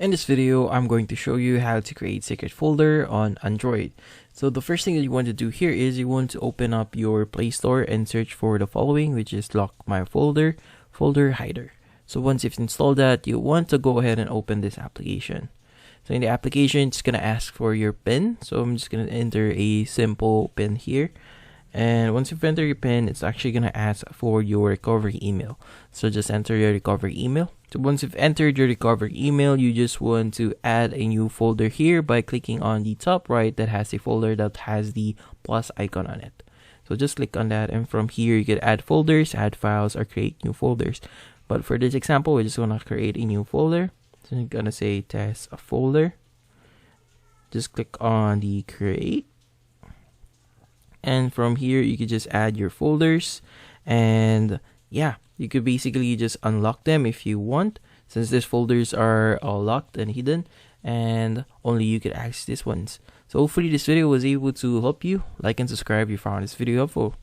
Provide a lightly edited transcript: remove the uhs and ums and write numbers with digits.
In this video, I'm going to show you how to create secret folder on Android. So the first thing that you want to do here is you want to open up your Play Store and search for the following, which is Lock My Folder, Folder Hider. So once you've installed that, you want to go ahead and open this application. So in the application, it's going to ask for your PIN. So I'm just going to enter a simple PIN here. And once you've entered your PIN, it's actually going to ask for your recovery email. So just enter your recovery email. So once you've entered your recovery email, you just want to add a new folder here by clicking on the top right that has a folder that has the plus icon on it. So just click on that, and from here you can add folders, add files, or create new folders. But for this example, we just want to create a new folder. So I'm going to say test a folder. Just click on the create. And from here, you could just add your folders, and yeah, you could basically just unlock them if you want, since these folders are all locked and hidden, and only you could access these ones. So hopefully this video was able to help you. Like and subscribe if you found this video helpful.